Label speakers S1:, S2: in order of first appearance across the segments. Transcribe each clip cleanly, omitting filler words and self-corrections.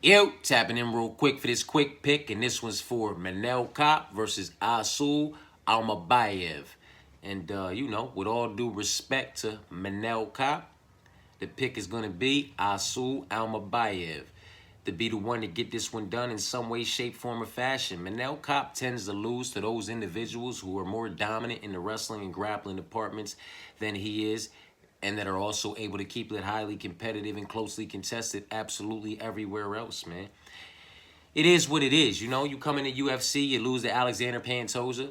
S1: Yo, tapping in real quick for this quick pick, and this one's for Manel Kape versus Almabayev. And, with all due respect to Manel Kape, the pick is going to be Almabayev to be the one to get this one done in some way, shape, form, or fashion. Manel Kape tends to lose to those individuals who are more dominant in the wrestling and grappling departments than he is, and that are also able to keep it highly competitive and closely contested absolutely everywhere else, man. It is what it is. You come in the UFC, you lose to Alexander Pantoja.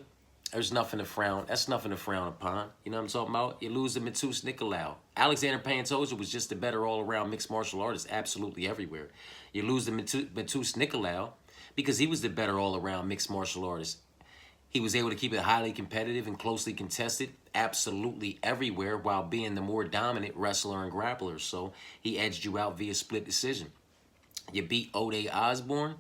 S1: There's nothing to frown. That's nothing to frown upon. You know what I'm talking about? You lose to Matus Nicolau. Alexander Pantoja was just a better all-around mixed martial artist absolutely everywhere. You lose to Matus Nicolau because he was the better all-around mixed martial artist. He was able to keep it highly competitive and closely contested absolutely everywhere while being the more dominant wrestler and grappler. So he edged you out via split decision. You beat Ode Osborne.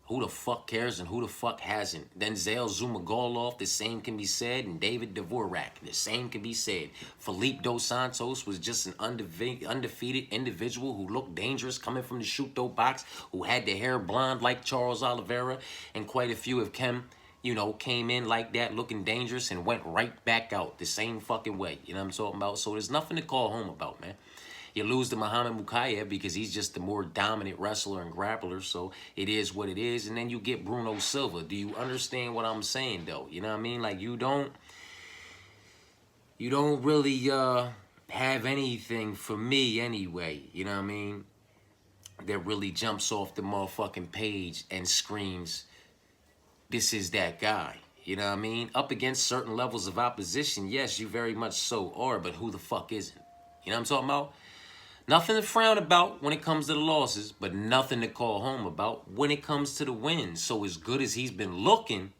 S1: Who the fuck cares and who the fuck hasn't? Denzel Zumagoloff, the same can be said. And David Dvorak, the same can be said. Felipe Dos Santos was just an undefeated individual who looked dangerous coming from the Shuto box, who had the hair blonde like Charles Oliveira, and quite a few of them, came in like that looking dangerous and went right back out the same fucking way. You know what I'm talking about? So there's nothing to call home about, man. You lose to Muhammad Mukayev because he's just the more dominant wrestler and grappler, so it is what it is. And then you get Bruno Silva. Do you understand what I'm saying, though? You know what I mean? Like, you don't really have anything for me anyway, you know what I mean, that really jumps off the motherfucking page and screams, this is that guy. You know what I mean? Up against certain levels of opposition, yes, you very much so are, but who the fuck isn't? You know what I'm talking about? Nothing to frown about when it comes to the losses, but nothing to call home about when it comes to the wins. So as good as he's been looking,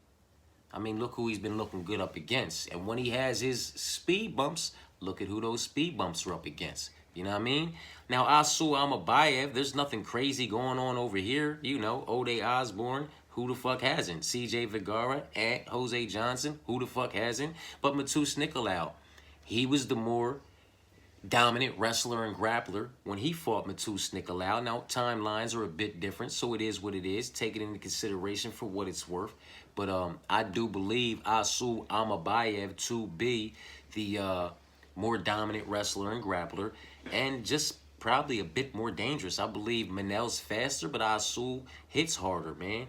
S1: I mean, look who he's been looking good up against. And when he has his speed bumps, look at who those speed bumps are up against. You know what I mean? Now, Almabayev, there's nothing crazy going on over here. Ode Osborne, who the fuck hasn't? CJ Vergara, and Jose Johnson, who the fuck hasn't? But Matus Nicolau, he was the more dominant wrestler and grappler when he fought Matus Nicolau. Now, timelines are a bit different, so it is what it is. Take it into consideration for what it's worth. But I do believe Almabayev to be the more dominant wrestler and grappler, and just probably a bit more dangerous. I believe Manel's faster, but Asu hits harder, man.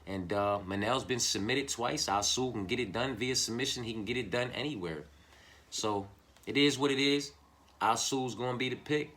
S1: And Manel's been submitted twice. Asu can get it done via submission. He can get it done anywhere. So it is what it is. Asu's going to be the pick.